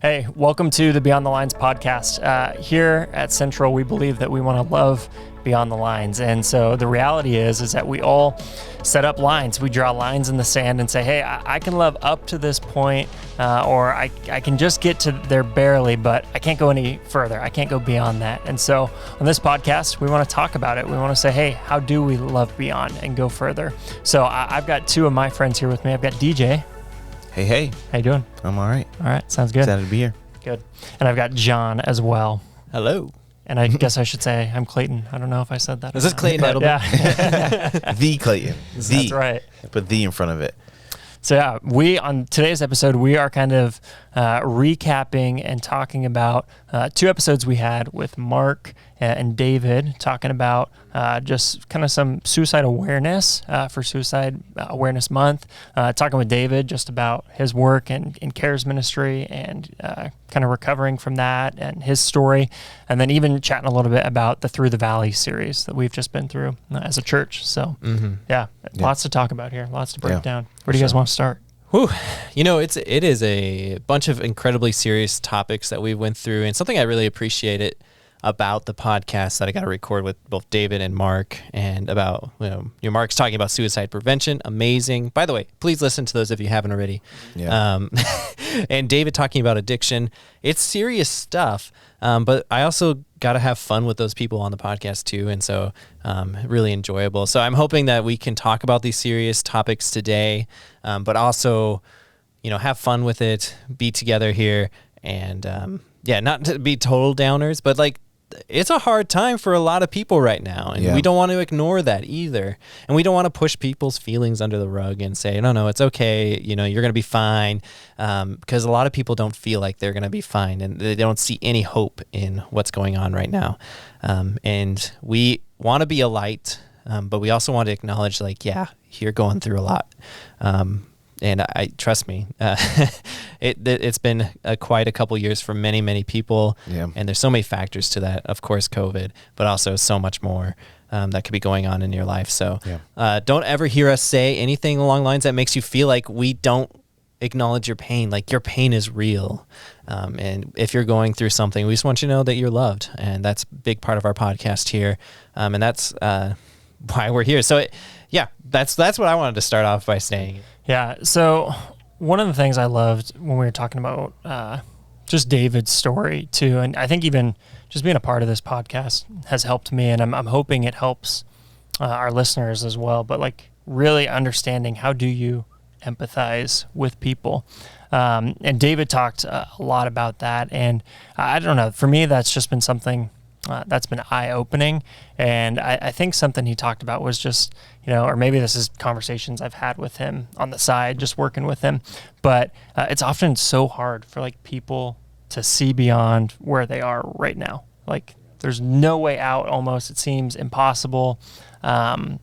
Hey, welcome to the Beyond the Lines podcast. Here at Central, we believe that we want to love beyond the lines. And so the reality is that we all set up lines. We draw lines in the sand and say, hey, I can love up to this point, or I can just get to there barely, but I can't go any further. I can't go beyond that. And so on this podcast, we want to talk about it. We want to say, hey, how do we love beyond and go further? So I've got two of my friends here with me. I've got DJ. Hey. How you doing? I'm all right. All right. Sounds good. Excited to be here. Good. And I've got Jon as well. Hello. And I guess I should say I'm Clayton. I don't know if I said that. Is this Clayton Eddleman? Yeah. The Clayton. That's right. Put the in front of it. So yeah, on today's episode, we are kind of recapping and talking about two episodes we had with Mark and David, talking about just kind of some suicide awareness for Suicide Awareness Month. Talking with David just about his work in CARES ministry and kind of recovering from that and his story. And then even chatting a little bit about the Through the Valley series that we've just been through as a church. So lots to talk about here, lots to break down. Where do you guys want to start? Whew. You know, it is a bunch of incredibly serious topics that we went through, and something I really appreciated about the podcast that I got to record with both David and Mark, and about, Mark's talking about suicide prevention. Amazing. By the way, please listen to those if you haven't already. Yeah. And David talking about addiction. It's serious stuff, but I also got to have fun with those people on the podcast too, and so really enjoyable. So I'm hoping that we can talk about these serious topics today, but also, have fun with it, be together here, and not to be total downers, but it's a hard time for a lot of people right now, and we don't want to ignore that either. And we don't want to push people's feelings under the rug and say, no, it's okay. You're going to be fine. Because a lot of people don't feel like they're going to be fine, and they don't see any hope in what's going on right now. And we want to be a light, but we also want to acknowledge you're going through a lot. And I trust me, it's been quite a couple years for many, many people. Yeah. And there's so many factors to that. Of course, COVID, but also so much more that could be going on in your life. So don't ever hear us say anything along lines that makes you feel like we don't acknowledge your pain. Like, your pain is real. And if you're going through something, we just want you to know that you're loved. And that's a big part of our podcast here. And that's why we're here. So that's what I wanted to start off by saying. Yeah. So one of the things I loved when we were talking about just David's story too, and I think even just being a part of this podcast has helped me, and I'm hoping it helps our listeners as well. But really understanding, how do you empathize with people? And David talked a lot about that, and I don't know, for me that's just been something that's been eye-opening. And I think something he talked about was just, or maybe this is conversations I've had with him on the side, just working with him, but it's often so hard for people to see beyond where they are right now. There's no way out, almost. It seems impossible. And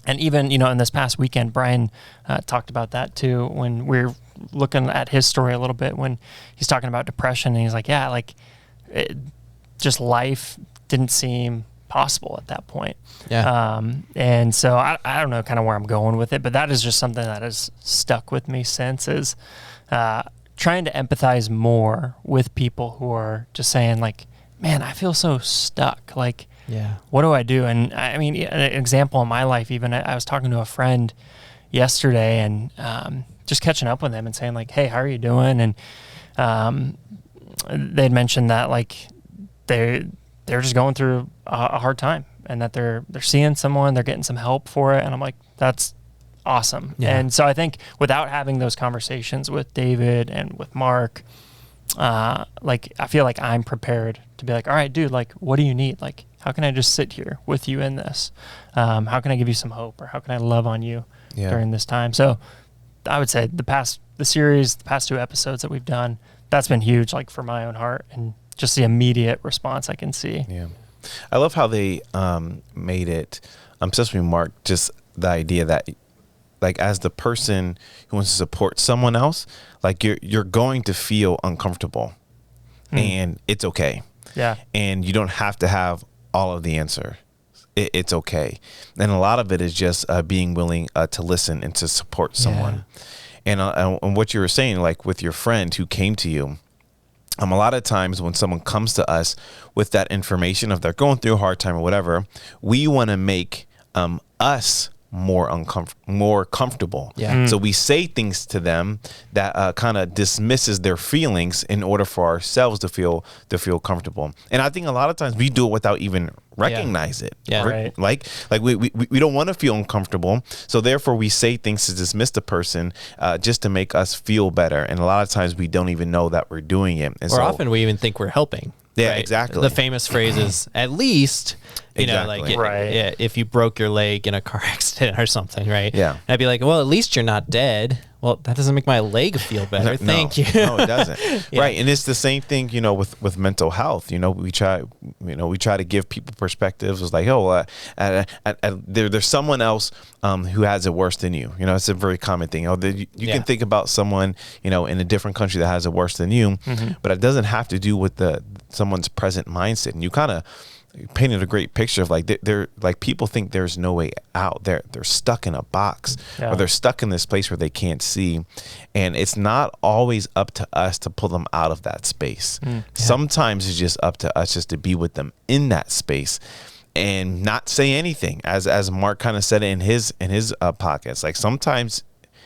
even, in this past weekend, Brian talked about that too, when we're looking at his story a little bit, when he's talking about depression, and he's like, just life didn't seem possible at that point. Yeah. And so I don't know kind of where I'm going with it, but that is just something that has stuck with me since, is trying to empathize more with people who are just saying man, I feel so stuck. What do I do? And I mean, an example in my life, even I was talking to a friend yesterday and just catching up with them and saying hey, how are you doing? And they'd mentioned that they're just going through a hard time, and that they're seeing someone, they're getting some help for it. And I'm like, that's awesome. Yeah. And so I think without having those conversations with David and with Mark, I feel like I'm prepared to be all right, dude, what do you need? How can I just sit here with you in this? How can I give you some hope, or how can I love on you during this time? So I would say the past two episodes that we've done, that's been huge, for my own heart, and just the immediate response I can see. Yeah. I love how they made it, especially Mark, just the idea that as the person who wants to support someone else, you're going to feel uncomfortable and it's okay. Yeah. And you don't have to have all of the answer. It's okay. And a lot of it is just being willing to listen and to support someone. And what you were saying, with your friend who came to you, a lot of times when someone comes to us with that information, if they're going through a hard time or whatever, we want to make us more comfortable. Yeah. So we say things to them that kind of dismisses their feelings in order for ourselves to feel comfortable. And I think a lot of times we do it without even recognize it. Yeah. Right. Like we don't want to feel uncomfortable, so therefore we say things to dismiss the person just to make us feel better. And a lot of times we don't even know that we're doing it. And or often we even think we're helping. Yeah, right? exactly. The famous phrase is, at least, you Exactly. know, like Right. yeah, if you broke your leg in a car accident or something, right? Yeah. And I'd be like, well, at least you're not dead. Well, that doesn't make my leg feel better. Thank you. No, it doesn't. Yeah. Right. And it's the same thing, you know, with mental health. You know, we try to give people perspectives. It's like, there's someone else who has it worse than you. You know, it's a very common thing. You can think about someone, you know, in a different country that has it worse than you, but it doesn't have to do with someone's present mindset. And you kind of painted a great picture of like they're like, people think there's no way out. They're stuck in a box, or they're stuck in this place where they can't see, and it's not always up to us to pull them out of that space. Sometimes it's just up to us just to be with them in that space and not say anything, as Mark kind of said it in his podcast. Like, sometimes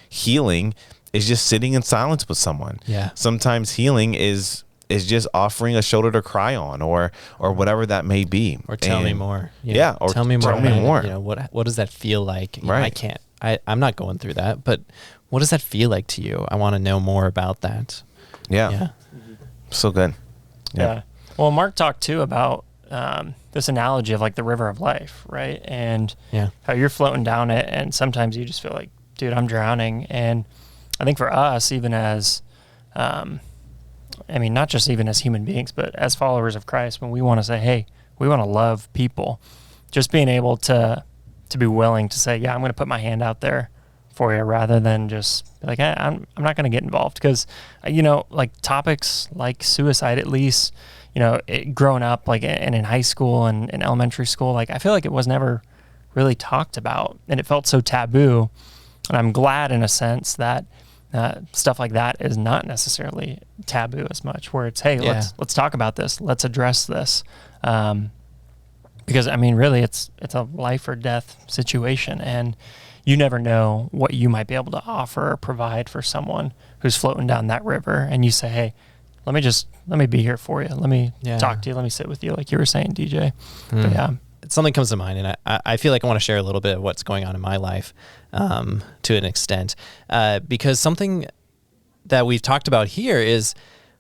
healing is just sitting in silence with someone. Sometimes healing is just offering a shoulder to cry on, or whatever that may be. Or tell me more. Or tell me more. Tell me more. You know, what does that feel like? You know, Right. I'm not going through that, but what does that feel like to you? I want to know more about that. Yeah. So good. Yeah. Well, Mark talked too about this analogy of like the river of life, right? And how you're floating down it, and sometimes you just feel like, dude, I'm drowning. And I think for us, even as I mean, not just even as human beings, but as followers of Christ, when we want to say, hey, we want to love people, just being able to be willing to say, yeah, I'm going to put my hand out there for you, rather than just be like, hey, I'm not going to get involved. Because, you know, like topics like suicide, at least, you know, growing up, like, and in high school and in elementary school, like, I feel like it was never really talked about, and it felt so taboo. And I'm glad, in a sense, that stuff like that is not necessarily taboo as much, where it's, hey, let's talk about this, let's address this, because I mean, really, it's a life or death situation, and you never know what you might be able to offer or provide for someone who's floating down that river. And you say, hey, let me be here for you, let me talk to you, let me sit with you, like you were saying, DJ. But yeah. Something comes to mind, and I feel like I want to share a little bit of what's going on in my life to an extent, because something that we've talked about here is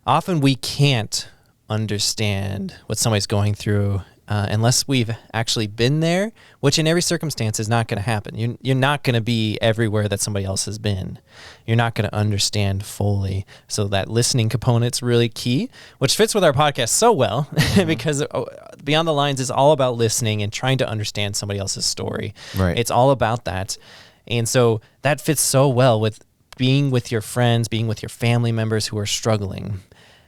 often we can't understand what somebody's going through unless we've actually been there, which in every circumstance is not going to happen. You're not going to be everywhere that somebody else has been. You're not going to understand fully. So that listening component's really key, which fits with our podcast so well, because Beyond the Lines is all about listening and trying to understand somebody else's story. Right. It's all about that. And so that fits so well with being with your friends, being with your family members who are struggling.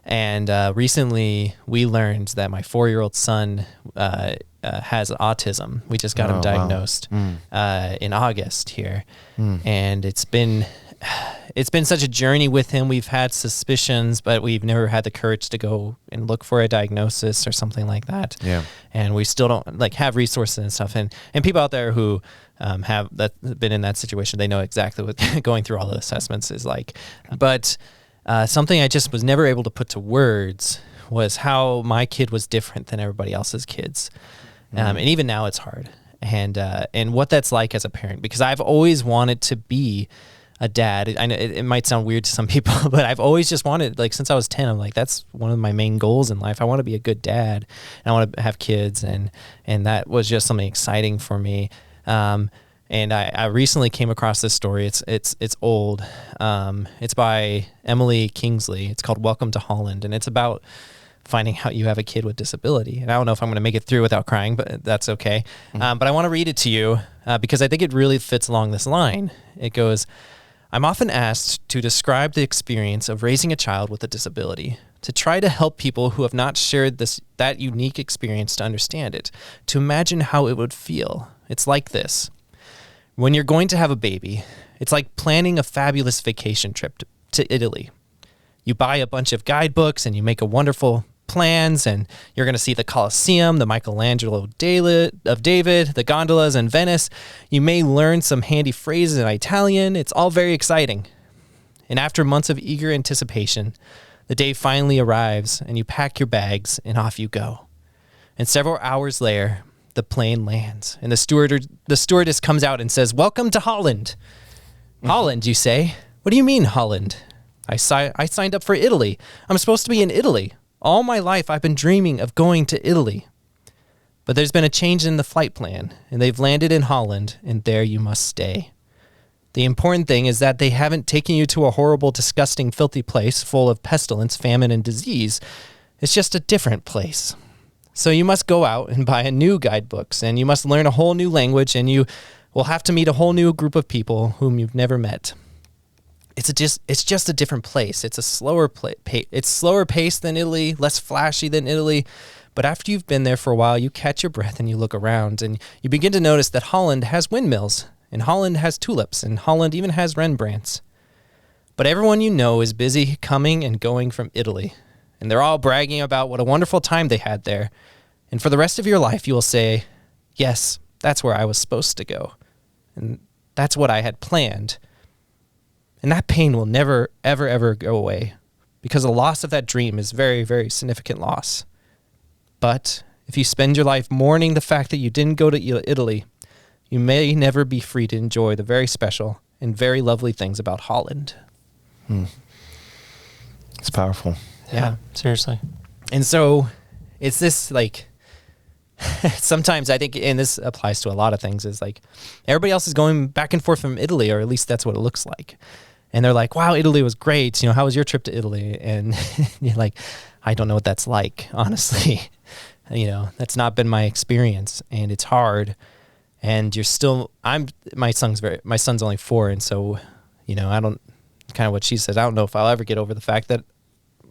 And recently we learned that my 4-year-old son has autism. We just got him diagnosed in August here. And it's been such a journey with him. We've had suspicions, but we've never had the courage to go and look for a diagnosis or something like that. Yeah. And we still don't have resources and stuff. And people out there who have been in that situation, they know exactly what going through all the assessments is like. But something I just was never able to put to words was how my kid was different than everybody else's kids. And even now it's hard. And what that's like as a parent, because I've always wanted to be a dad. I know it might sound weird to some people, but I've always just wanted, since I was 10, I'm like, that's one of my main goals in life. I want to be a good dad, and I want to have kids. And that was just something exciting for me. And I recently came across this story. It's old. It's by Emily Kingsley. It's called Welcome to Holland, and it's about finding out you have a kid with disability. And I don't know if I'm going to make it through without crying, but that's okay. But I want to read it to you because I think it really fits along this line. It goes, I'm often asked to describe the experience of raising a child with a disability, to try to help people who have not shared that unique experience to understand it, to imagine how it would feel. It's like this. When you're going to have a baby, it's like planning a fabulous vacation trip to Italy. You buy a bunch of guidebooks and you make a wonderful plans, and you're going to see the Colosseum, the Michelangelo of David, the gondolas in Venice. You may learn some handy phrases in Italian. It's all very exciting. And after months of eager anticipation, the day finally arrives, and you pack your bags, and off you go. And several hours later, the plane lands, and the stewardess comes out and says, "Welcome to Holland." Holland, you say? What do you mean, Holland? I signed up for Italy. I'm supposed to be in Italy. All my life, I've been dreaming of going to Italy. But there's been a change in the flight plan, and they've landed in Holland, and there you must stay. The important thing is that they haven't taken you to a horrible, disgusting, filthy place full of pestilence, famine, and disease. It's just a different place. So you must go out and buy a new guidebooks, and you must learn a whole new language, and you will have to meet a whole new group of people whom you've never met. It's just a different place. It's a slower it's slower paced than Italy, less flashy than Italy. But after you've been there for a while, you catch your breath and you look around, and you begin to notice that Holland has windmills, and Holland has tulips, and Holland even has Rembrandts. But everyone you know is busy coming and going from Italy, and they're all bragging about what a wonderful time they had there. And for the rest of your life, you will say, "Yes, that's where I was supposed to go. And that's what I had planned." And that pain will never, ever, ever go away, because the loss of that dream is very, very significant loss. But if you spend your life mourning the fact that you didn't go to Italy, you may never be free to enjoy the very special and very lovely things about Holland. It's powerful. Yeah, seriously. And so it's this, like, sometimes I think, and this applies to a lot of things, is like everybody else is going back and forth from Italy, or at least that's what it looks like. And they're like, "Wow, Italy was great. You know, how was your trip to Italy?" And you're like, "I don't know what that's like, honestly." You know, that's not been my experience, and it's hard. And you're still, my son's only 4. And so, you know, I don't, kind of what she says, I don't know if I'll ever get over the fact that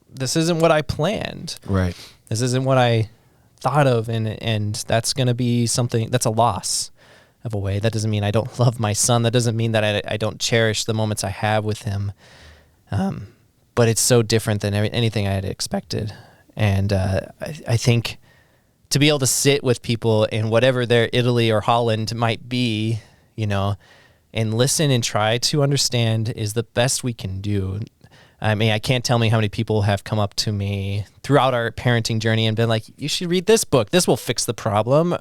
this isn't what I planned. Right. This isn't what I thought of. And that's going to be something that's a loss of a way. That doesn't mean I don't love my son. That doesn't mean that I don't cherish the moments I have with him. But it's so different than anything I had expected. And I think to be able to sit with people in whatever their Italy or Holland might be, you know, and listen and try to understand is the best we can do. I mean, I can't tell me how many people have come up to me throughout our parenting journey and been like, "You should read this book. This will fix the problem.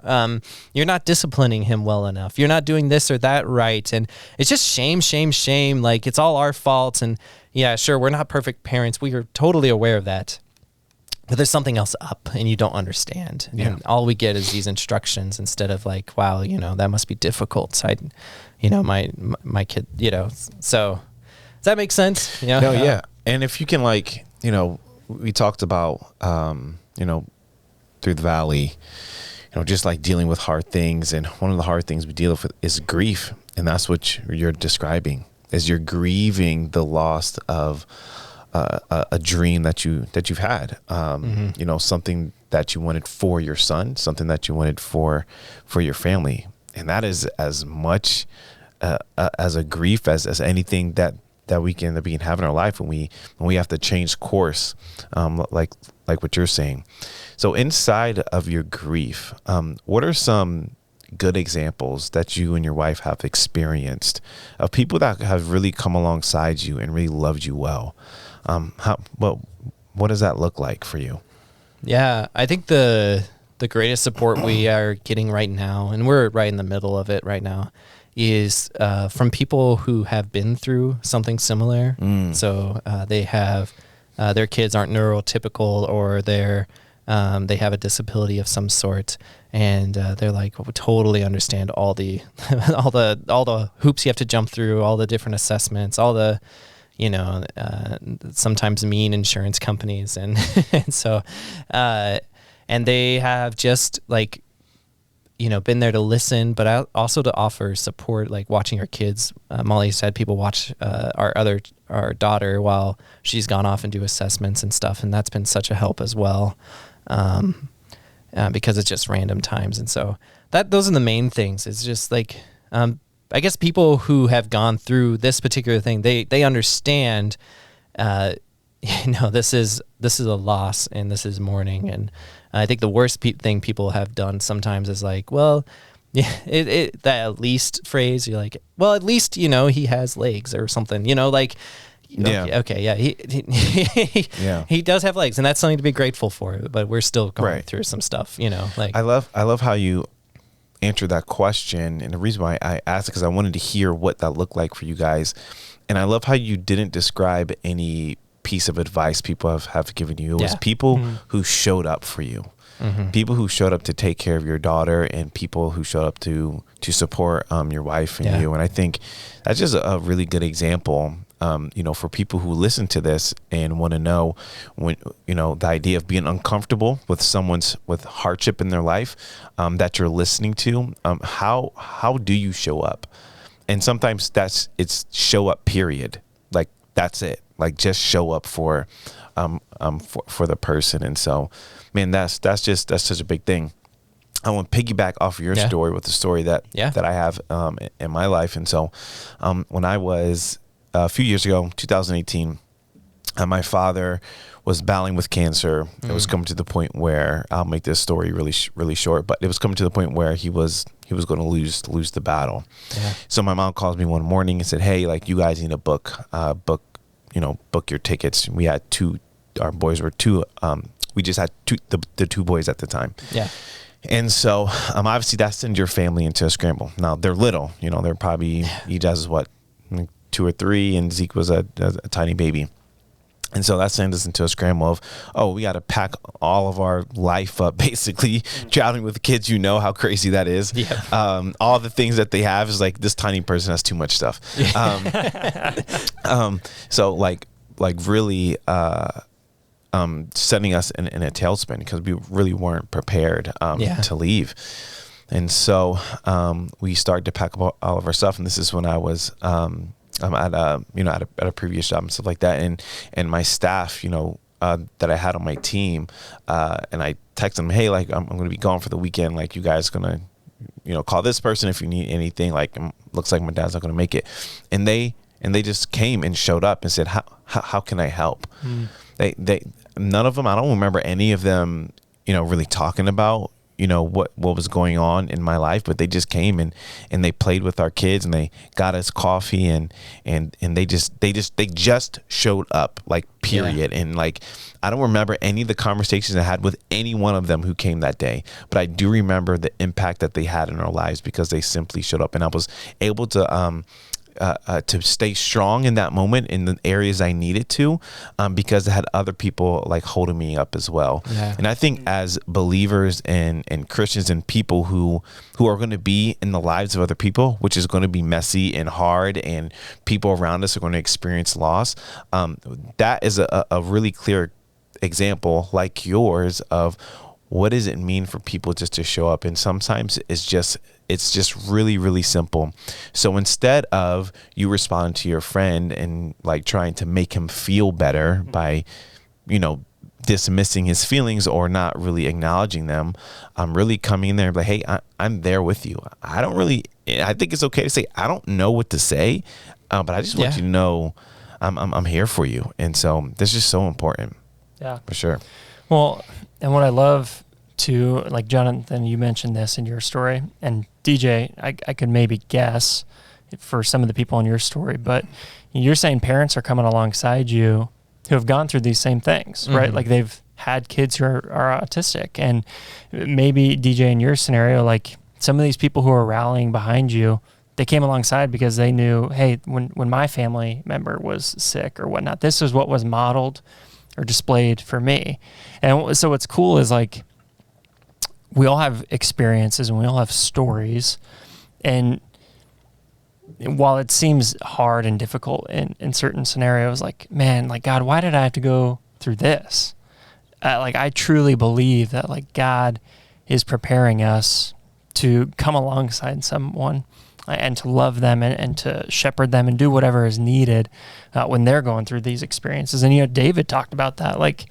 You're not disciplining him well enough. You're not doing this or that right." And it's just shame, shame, shame. Like, it's all our fault. And yeah, sure, we're not perfect parents. We are totally aware of that. But there's something else up and you don't understand. Yeah. And all we get is these instructions instead of like, "Wow, you know, that must be difficult. You know, my kid, you know." So does that make sense? You know? No, yeah. And if you can, like, you know, we talked about, you know, through the valley, you know, just like dealing with hard things. And one of the hard things we deal with is grief. And that's what you're describing, is you're grieving the loss of a dream that you've had, you know, something that you wanted for your son, something that you wanted for your family. And that is as much as a grief as anything that we can have in our life when we have to change course, like what you're saying. So inside of your grief, what are some good examples that you and your wife have experienced of people that have really come alongside you and really loved you well? What does that look like for you? Yeah, I think the greatest support we are getting right now, and we're right in the middle of it right now, is from people who have been through something similar. So they have their kids aren't neurotypical, or they have a disability of some sort, and they're like, "We totally understand all the all the hoops you have to jump through, all the different assessments, all the, you know, sometimes mean insurance companies," and and so and they have just, like, you know, been there to listen, but also to offer support, like watching our kids. Molly said people watch our daughter while she's gone off and do assessments and stuff, and that's been such a help as well, because it's just random times. And so those are the main things. It's just like, I guess people who have gone through this particular thing, they understand this is a loss and this is mourning. And I think the worst thing people have done sometimes is like, well, yeah, that at least phrase, you're like, well, at least, he has legs or something, like, okay, yeah, he does have legs, and that's something to be grateful for, but we're still going through some stuff, like. I love how you answered that question, and the reason why I asked it, because I wanted to hear what that looked like for you guys. And I love how you didn't describe any piece of advice people have given you. It was people who showed up for you. People who showed up to take care of your daughter, and people who showed up to support your wife and you. And I think that's just a really good example, for people who listen to this and want to know when, the idea of being uncomfortable with with hardship in their life, that you're listening to, how do you show up? And sometimes it's show up, period. Like, that's it. Like, just show up for the person. And so, man, that's such a big thing. I want to piggyback off of your story with the story that I have in my life. And so, when I was a few years ago, 2018, my father was battling with cancer. It was coming to the point where, I'll make this story really really short, but it was coming to the point where he was going to lose the battle. So my mom calls me one morning and said, "Hey, like, you guys need to book your tickets." We had our boys were two. We just had the two boys at the time. And so, obviously that sends your family into a scramble. Now, they're little, they're probably, Ejaz is what, 2 or 3, and Zeke was a tiny baby. And so that sends us into a scramble of, we got to pack all of our life up, basically, traveling with the kids. You know how crazy that is. All the things that they have is like, this tiny person has too much stuff. So like really, sending us in a tailspin, because we really weren't prepared to leave. And so we started to pack up all of our stuff. And this is when I was at a previous job and stuff like that. And my staff, that I had on my team, and I texted them, "Hey, like, I'm going to be gone for the weekend. Like, you guys going to, call this person if you need anything. Like, looks like my dad's not going to make it." And they just came and showed up and said, how can I help? They none of them, I don't remember any of them, really talking about, what was going on in my life, but they just came and they played with our kids, and they got us coffee, and they just showed up, like, period. And like, I don't remember any of the conversations I had with any one of them who came that day, but I do remember the impact that they had in our lives, because they simply showed up, and I was able to stay strong in that moment in the areas I needed to, because I had other people like holding me up as well. And I think as believers and Christians and people who are going to be in the lives of other people, which is going to be messy and hard, and people around us are going to experience loss, that is a really clear example, like yours, of what does it mean for people just to show up. And sometimes it's just really, really simple. So instead of you responding to your friend and like trying to make him feel better by, dismissing his feelings or not really acknowledging them, I'm really coming in there and be like, "Hey, I'm there with you. I think it's okay to say, I don't know what to say, but I just want you to know I'm here for you." And so this is so important. Yeah, for sure. Well, and what I love too, like, Jonathan, you mentioned this in your story, and DJ, I could maybe guess for some of the people in your story, but you're saying parents are coming alongside you who have gone through these same things, right? Like, they've had kids who are autistic, and maybe, DJ, in your scenario, like, some of these people who are rallying behind you, they came alongside because they knew, hey, when my family member was sick or whatnot, this is what was modeled or displayed for me. And so what's cool is, like, we all have experiences and we all have stories. And while it seems hard and difficult in certain scenarios, like, man, like, God, why did I have to go through this? Like, I truly believe that, like, God is preparing us to come alongside someone and to love them and to shepherd them and do whatever is needed when they're going through these experiences. And, David talked about that. Like,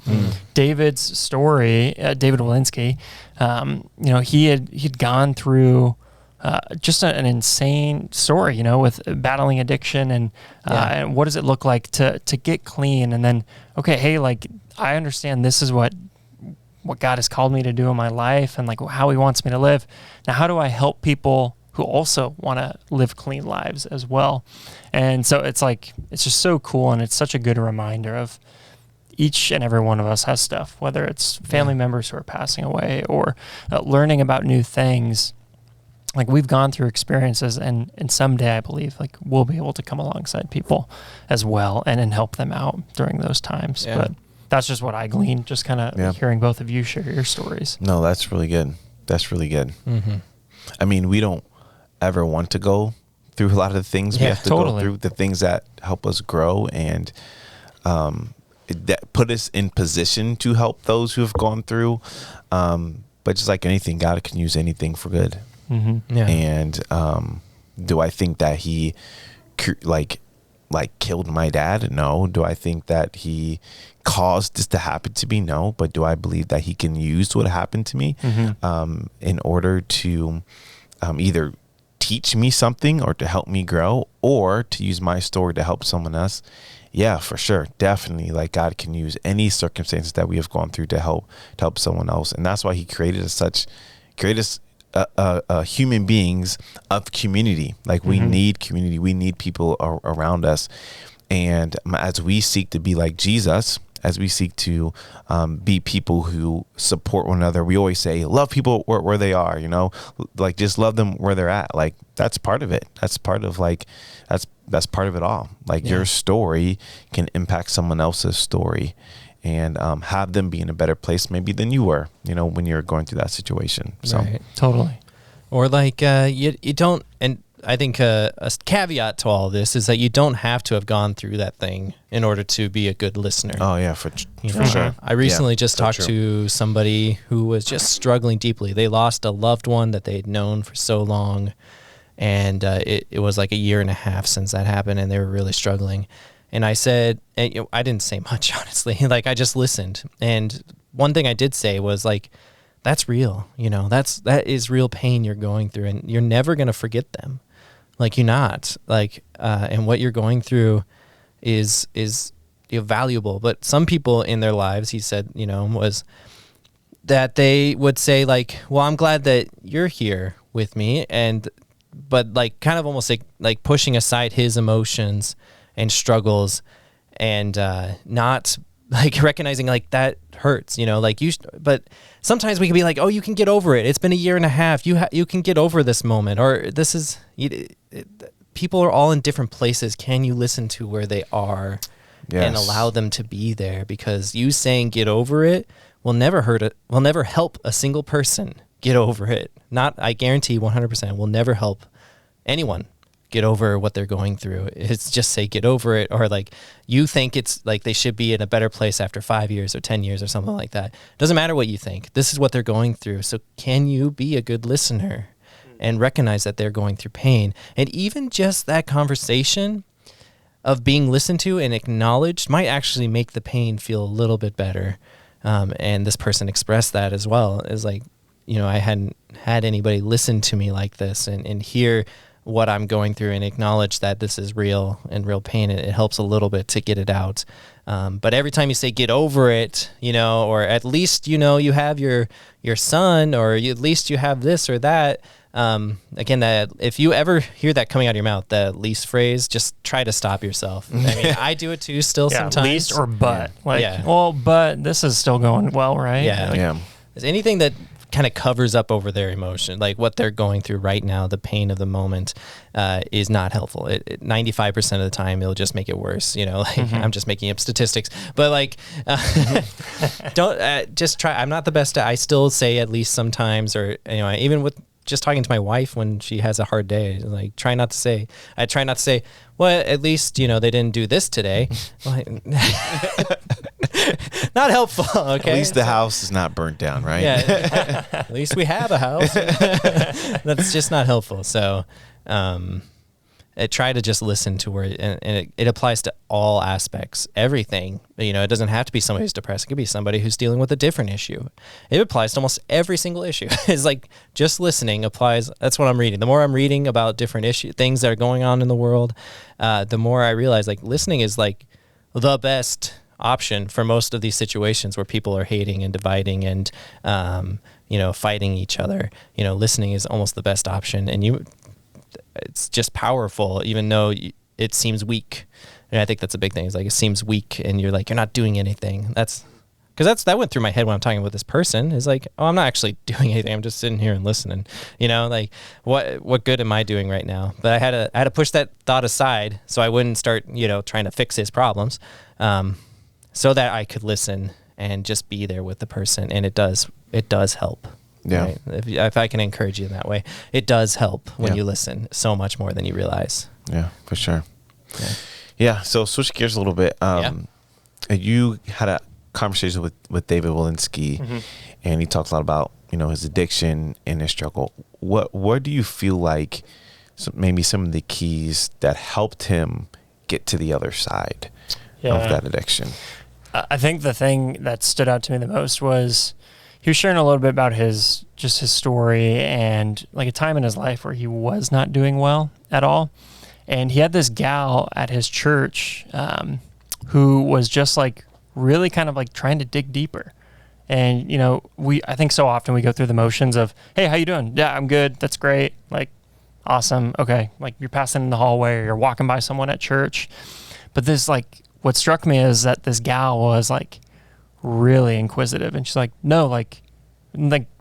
David's story, David Walensky, he'd gone through just an insane story, you know, with battling addiction and what does it look like to get clean? And then, okay, hey, like, I understand this is what God has called me to do in my life and like how he wants me to live. Now, how do I help people who also want to live clean lives as well? And so it's like, it's just so cool. And it's such a good reminder of each and every one of us has stuff, whether it's family members who are passing away or learning about new things. Like, we've gone through experiences, and someday I believe like we'll be able to come alongside people as well and help them out during those times. Yeah. But that's just what I gleaned, just kind of hearing both of you share your stories. No, that's really good. That's really good. Mm-hmm. I mean, we don't ever want to go through a lot of the things we have to go through, the things that help us grow and that put us in position to help those who have gone through. But just like anything, God can use anything for good. Mm-hmm. Yeah. And do I think that he like killed my dad? No. Do I think that he caused this to happen to me? No. But do I believe that he can use what happened to me in order to either teach me something or to help me grow or to use my story to help someone else? Yeah, for sure. Definitely. Like, God can use any circumstances that we have gone through to help someone else. And that's why he created us human beings of community. Like, we need community. We need people around us. And as we seek to be like Jesus, as we seek to be people who support one another, we always say, love people where they are, you know, like, just love them where they're at. Like, that's part of it. That's part of like, that's part of it all. Like, your story can impact someone else's story and have them be in a better place maybe than you were, you know, when you're going through that situation. So right. Totally. Or like you don't, and I think a caveat to all this is that you don't have to have gone through that thing in order to be a good listener. Oh yeah, for sure. I recently just talked to somebody who was just struggling deeply. They lost a loved one that they'd known for so long, and it was like 1.5 years since that happened, and they were really struggling. And I said, and, I didn't say much, honestly. Like, I just listened. And one thing I did say was like, that's real. You know, that is real pain you're going through, and you're never going to forget them. Like, you're not. Like, and what you're going through is valuable. But some people in their lives, he said, you know, was that they would say like, well, I'm glad that you're here with me, but like kind of almost like pushing aside his emotions and struggles and not like recognizing like that hurts, you know, like but sometimes we can be like, oh, you can get over it. It's been 1.5 years. You can get over this moment, or this is, people are all in different places. Can you listen to where they are and allow them to be there? Because you saying get over it will never will never help a single person get over it. I guarantee 100% will never help anyone get over what they're going through. It's just say get over it, or like you think it's like they should be in a better place after 5 years or 10 years or something like that. Doesn't matter what you think. This is what they're going through. So can you be a good listener and recognize that they're going through pain? And even just that conversation of being listened to and acknowledged might actually make the pain feel a little bit better. And this person expressed that as well, as like, you know, I hadn't had anybody listen to me like this and hear what I'm going through and acknowledge that this is real and real pain. It helps a little bit to get it out. But every time you say get over it, you know, or at least, you know, you have your son, or at least you have this or that. Again, that if you ever hear that coming out of your mouth, the least phrase, just try to stop yourself. I mean, I do it too still sometimes. Least or but. Well, but this is still going well, right? Yeah. Is anything that kind of covers up over their emotion, like what they're going through right now, the pain of the moment, is not helpful. 95% of the time, it'll just make it worse. You know, like I'm just making up statistics, but like, don't just try. I'm not the best. I still say at least sometimes, or you know, even with just talking to my wife when she has a hard day, like I try not to say, well, at least, you know, they didn't do this today. Not helpful. Okay. At least the house is not burnt down, right? Yeah. At least we have a house. That's just not helpful. So, try to just listen to where, and it applies to all aspects, everything. You know, it doesn't have to be somebody who's depressed. It could be somebody who's dealing with a different issue. It applies to almost every single issue. It's like just listening applies. That's what I'm reading. The more I'm reading about different things that are going on in the world, the more I realize like listening is like the best option for most of these situations where people are hating and dividing and, you know, fighting each other. You know, listening is almost the best option, and it's just powerful, even though it seems weak. And I think that's a big thing. It's like, it seems weak and you're like, you're not doing anything. That went through my head when I'm talking with this person. Is like, oh, I'm not actually doing anything. I'm just sitting here and listening, you know, like what good am I doing right now? But I had to push that thought aside so I wouldn't start, you know, trying to fix his problems, so that I could listen and just be there with the person. And it does help. Yeah. Right? If I can encourage you in that way, it does help when you listen so much more than you realize. Yeah, for sure. Yeah. So switch gears a little bit. You had a conversation with David Walensky, and he talks a lot about, you know, his addiction and his struggle. What do you feel like maybe some of the keys that helped him get to the other side of that addiction? I think the thing that stood out to me the most was he was sharing a little bit about his story and like a time in his life where he was not doing well at all. And he had this gal at his church who was just like really kind of like trying to dig deeper. And, you know, I think so often we go through the motions of, hey, how you doing? Yeah, I'm good. That's great. Like, awesome. Okay. Like you're passing in the hallway or you're walking by someone at church. But this, like, what struck me is that this gal was like really inquisitive, and she's like, no, like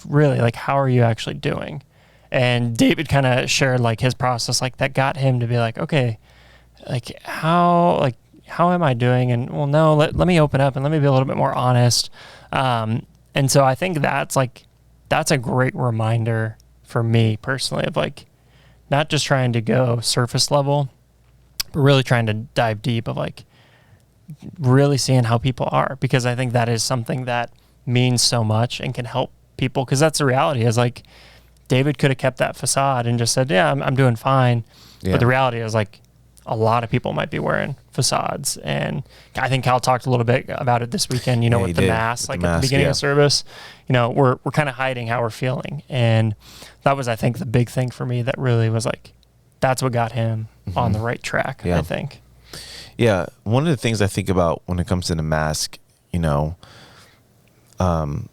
really, like, how are you actually doing? And David kind of shared like his process, like that got him to be like, okay, like how am I doing? And well, no, let me open up and let me be a little bit more honest. And so I think that's a great reminder for me personally of like, not just trying to go surface level, but really trying to dive deep of like really seeing how people are, because I think that is something that means so much and can help people. Cause that's the reality, is like David could have kept that facade and just said, yeah, I'm doing fine. Yeah. But the reality is like a lot of people might be wearing facades. And I think Cal talked a little bit about it this weekend, you know, with the mask, like at the beginning of service, you know, we're kind of hiding how we're feeling. And that was, I think, the big thing for me that really was like, that's what got him on the right track, I think. Yeah. One of the things I think about when it comes to the mask, you know, and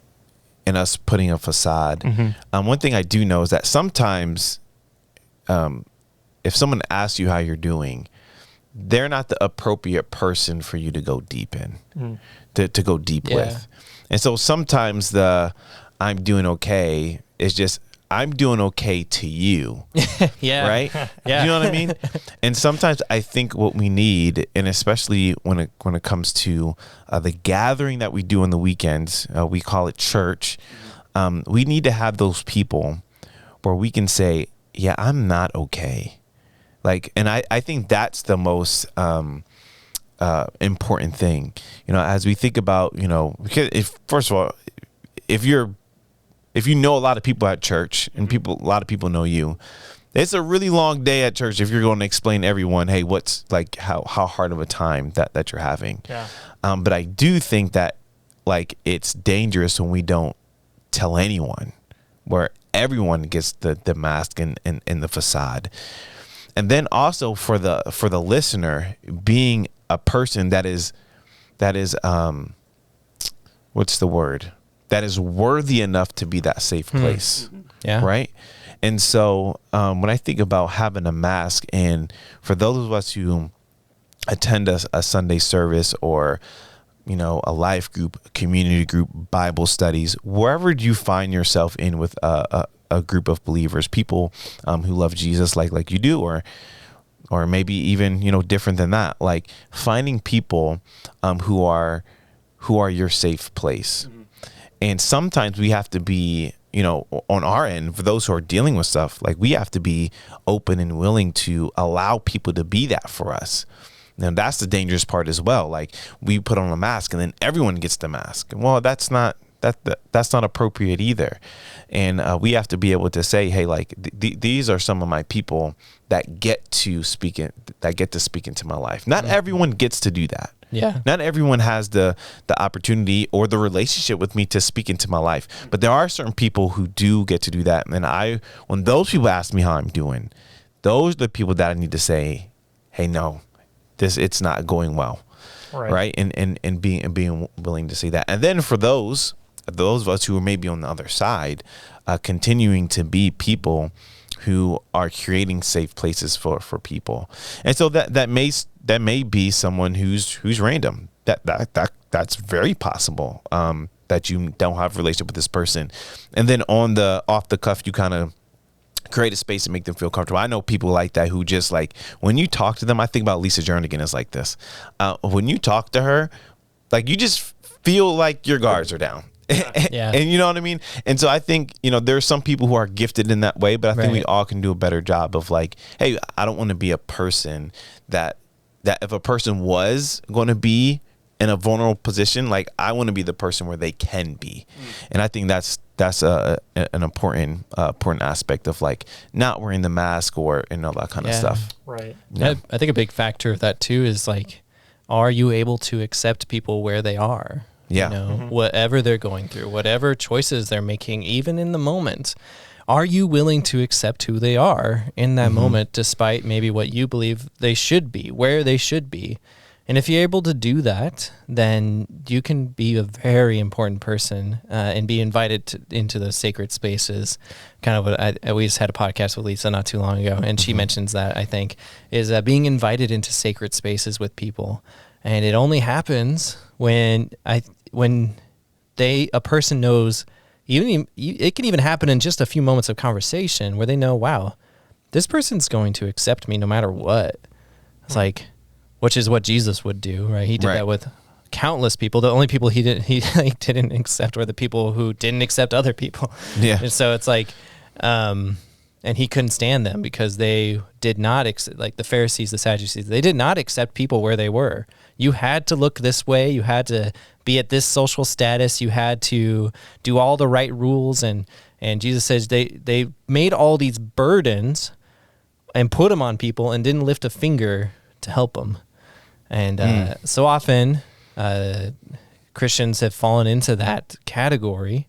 us putting a facade, one thing I do know is that sometimes if someone asks you how you're doing, they're not the appropriate person for you to go deep in, to go deep with. And so sometimes the I'm doing okay is just I'm doing okay to you. Right? You know what I mean? And sometimes I think what we need, and especially when it comes to the gathering that we do on the weekends, we call it church. We need to have those people where we can say, yeah, I'm not okay. Like, and I think that's the most important thing, you know, as we think about, you know, because first of all, if you know a lot of people at church and a lot of people know you, it's a really long day at church if you're going to explain to everyone, hey, what's like how hard of a time that you're having. Yeah. But I do think that like it's dangerous when we don't tell anyone, where everyone gets the mask and the facade. And then also for the listener, being a person that is what's the word? That is worthy enough to be that safe place. Yeah. Right. And so when I think about having a mask, and for those of us who attend a Sunday service or, you know, a life group, a community group, Bible studies, wherever you find yourself in with a group of believers, people who love Jesus like you do, or maybe even, you know, different than that, like finding people who are your safe place. And sometimes we have to be, you know, on our end, for those who are dealing with stuff, like we have to be open and willing to allow people to be that for us. Now that's the dangerous part as well. Like we put on a mask and then everyone gets the mask. Well, that's not that's not appropriate either. And we have to be able to say, hey, like these are some of my people that get to speak into my life. Not everyone gets to do that. Yeah. Not everyone has the opportunity or the relationship with me to speak into my life. But there are certain people who do get to do that. And when those people ask me how I'm doing, those are the people that I need to say, hey, no, it's not going well. Right. And being willing to see that. And then for those of us who are maybe on the other side, continuing to be people who are creating safe places for people. And so that may be someone who's random. That's very possible. That you don't have a relationship with this person. And then off the cuff, you kind of create a space and make them feel comfortable. I know people like that who just like, when you talk to them, I think about Lisa Jernigan is like this. When you talk to her, like you just feel like your guards are down. Yeah. And you know what I mean? And so I think, there's some people who are gifted in that way, but I think we all can do a better job of like, hey, I don't want to be a person that if a person was going to be in a vulnerable position, like I want to be the person where they can be. And I think that's an important aspect of like not wearing the mask or all that kind of stuff. Right. Yeah. I think a big factor of that too is like, are you able to accept people where they are? Yeah. Whatever they're going through, whatever choices they're making, even in the moment, are you willing to accept who they are in that moment, despite maybe what you believe they should be, where they should be? And if you're able to do that, then you can be a very important person and be invited into those sacred spaces. Kind of what we just had a podcast with Lisa not too long ago, and she mentions that, I think, is being invited into sacred spaces with people. And it only happens when a person knows, it can even happen in just a few moments of conversation where they know, wow, this person's going to accept me no matter what. It's like, which is what Jesus would do, right? He did that with countless people. The only people he didn't accept were the people who didn't accept other people. Yeah. And so it's like, and he couldn't stand them because they did not accept, like the Pharisees, the Sadducees, they did not accept people where they were. You had to look this way. You had to be at this social status. You had to do all the right rules. And Jesus says they made all these burdens and put them on people and didn't lift a finger to help them. And so often Christians have fallen into that category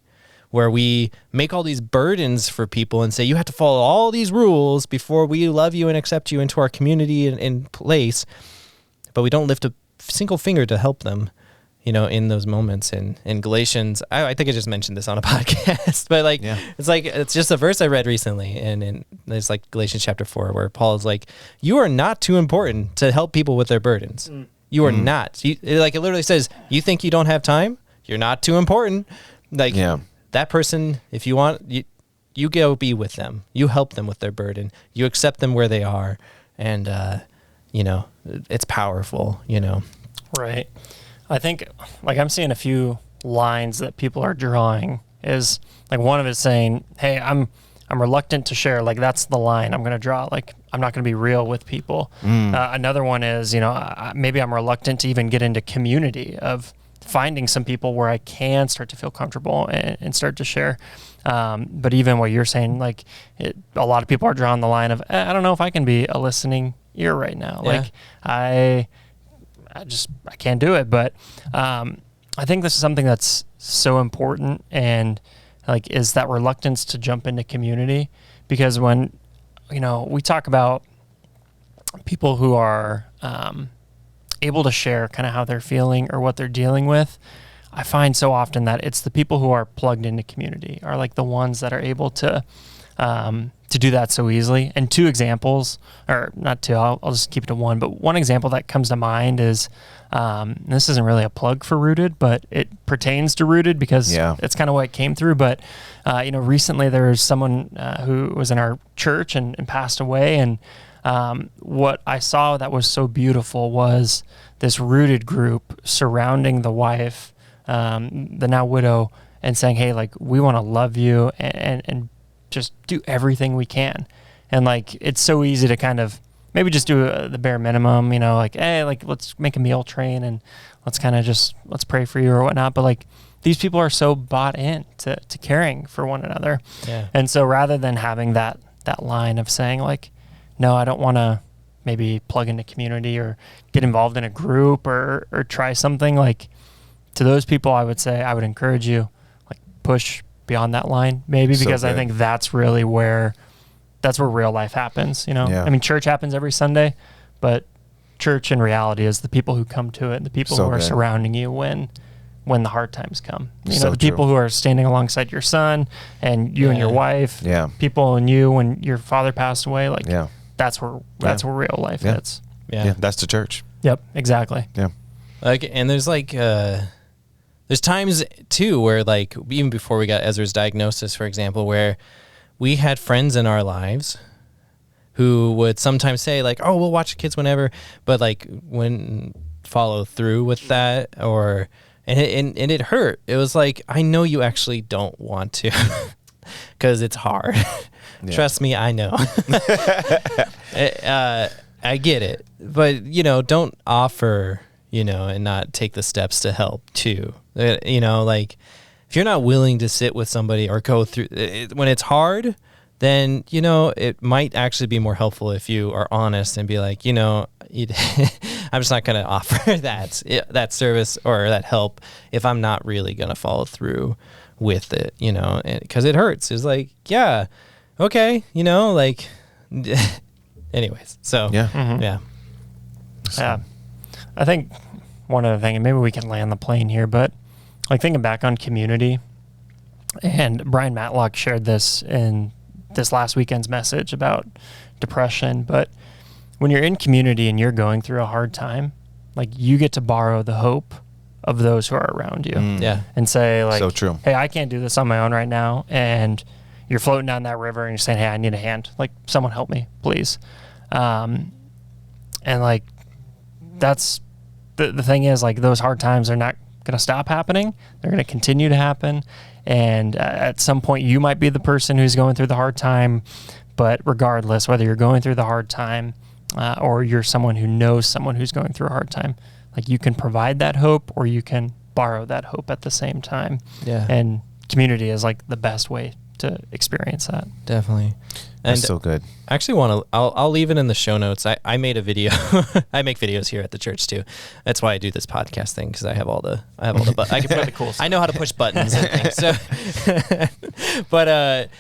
where we make all these burdens for people and say, you have to follow all these rules before we love you and accept you into our community and place. But we don't lift a single finger to help them, in those moments. And in Galatians, I think I just mentioned this on a podcast, but it's just a verse I read recently. And it's like Galatians chapter 4, where Paul is like, you are not too important to help people with their burdens. You are not. It literally says, you think you don't have time? You're not too important. That person, if you want, you go be with them. You help them with their burden. You accept them where they are. And, it's powerful, Right. I think, I'm seeing a few lines that people are drawing is, one of it saying, hey, I'm reluctant to share. That's the line I'm going to draw. I'm not going to be real with people. Another one is, maybe I'm reluctant to even get into community of finding some people where I can start to feel comfortable and start to share. But even what you're saying, a lot of people are drawing the line of, I don't know if I can be a listening ear right now. Yeah. I can't do it. But I think this is something that's so important, and is that reluctance to jump into community. Because when, we talk about people who are able to share kind of how they're feeling or what they're dealing with, I find so often that it's the people who are plugged into community are the ones that are able to do that so easily. And two examples, or not two, I'll just keep it to one, but one example that comes to mind is, this isn't really a plug for Rooted, but it pertains to Rooted because it's kind of what it came through. But, recently there was someone who was in our church and passed away. And what I saw that was so beautiful was this Rooted group surrounding the wife, the now widow, and saying, hey, we want to love you and just do everything we can. And it's so easy to kind of maybe just do the bare minimum, hey, let's make a meal train and let's kind of let's pray for you or whatnot. But these people are so bought in to caring for one another. Yeah. And so rather than having that line of saying like, no, I don't want to maybe plug into community or get involved in a group or try something, like to those people, I would say, I would encourage you, like, push beyond that line maybe, because I think that's really where real life happens, you know? Yeah. I mean, church happens every Sunday, but church in reality is the people who come to it, the people who are surrounding you when the hard times come. You know, the people who are standing alongside your son and you and your wife, people and you when your father passed away, like that's where real life is. Yeah, that's the church. Yep, exactly. Yeah. Like, and there's like there's times too where, like, even before we got Ezra's diagnosis, for example, where we had friends in our lives who would sometimes say like, oh, we'll watch the kids whenever, but like wouldn't follow through with that, or and it hurt. It was like, I know you actually don't want to because it's hard. Trust me, I know. I get it, but you know, don't offer, you know, and not take the steps to help too. You know, like if you're not willing to sit with somebody or go through it, when it's hard, then, you know, it might actually be more helpful if you are honest and be like, you know, I'm just not going to offer that service or that help if I'm not really going to follow through with it, you know, because it hurts. It's like, yeah, okay, you know, like, anyways. So, yeah. I think one other thing, and maybe we can land the plane here, but like thinking back on community, and Brian Matlock shared this in this last weekend's message about depression, but when you're in community and you're going through a hard time, like you get to borrow the hope of those who are around you. And say like, so true. Hey, I can't do this on my own right now. And you're floating down that river and you're saying, hey, I need a hand. Like, someone help me, please. And like, that's the thing is, like, those hard times are not going to stop happening. They're going to continue to happen. And at some point you might be the person who's going through the hard time, but regardless, whether you're going through the hard time or you're someone who knows someone who's going through a hard time, like, you can provide that hope or you can borrow that hope at the same time. Yeah. And community is like the best way to experience that. Definitely. That's so good. I actually I'll leave it in the show notes. I made a video. I make videos here at the church too. That's why I do this podcast thing, because I have all the I can put the cool stuff. I know how to push buttons and things. So, but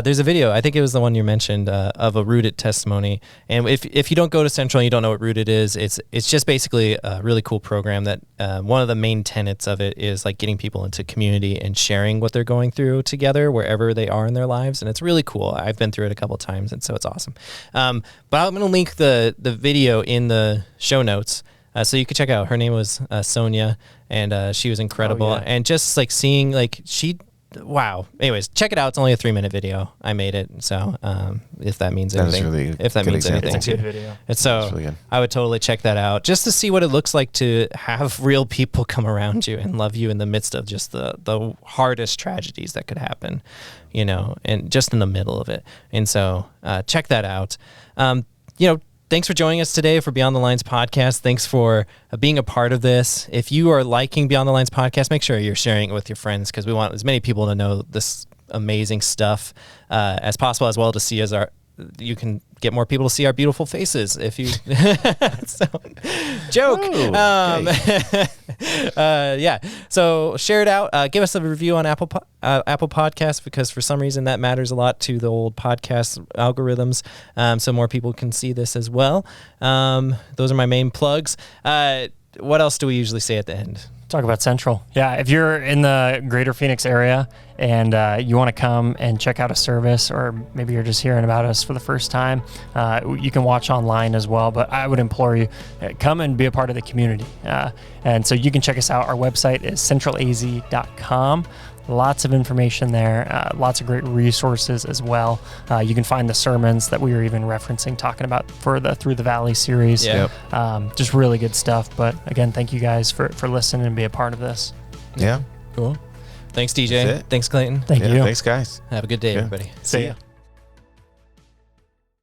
there's a video, I think it was the one you mentioned, of a Rooted testimony. And if you don't go to Central and you don't know what Rooted is, it's just basically a really cool program that one of the main tenets of it is like getting people into community and sharing what they're going through together wherever they are in their lives. And it's really cool. I've been through it a couple of times, and so it's awesome. But I'm going to link the video in the show notes. So you could check out. Her name was Sonia, and she was incredible. Oh, yeah. And just like seeing, like, wow. Anyways, check it out. It's only a 3-minute video. I made it. So if that means anything, it's a good video. And so really I would totally check that out just to see what it looks like to have real people come around you and love you in the midst of just the hardest tragedies that could happen, you know, and just in the middle of it. And so check that out. You know, thanks for joining us today for Beyond the Lines podcast. Thanks for being a part of this. If you are liking Beyond the Lines podcast, make sure you're sharing it with your friends, because we want as many people to know this amazing stuff as possible, as well to see you can get more people to see our beautiful faces if you so, joke. Yeah, so share it out. Give us a review on Apple Podcasts, because for some reason that matters a lot to the old podcast algorithms, so more people can see this as well. Those are my main plugs. What else do we usually say at the end? Talk about Central. Yeah, if you're in the greater Phoenix area and you want to come and check out a service, or maybe you're just hearing about us for the first time, you can watch online as well. But I would implore you, come and be a part of the community. And so you can check us out. Our website is centralaz.com. Lots of information there, lots of great resources as well. You can find the sermons that we were even referencing, talking about for the Through the Valley series. Yeah. Just really good stuff. But again, thank you guys for listening and be a part of this. Yeah. Cool. Thanks, DJ. Thanks, Clayton. Thank you. Thanks, guys. Have a good day, everybody. See ya.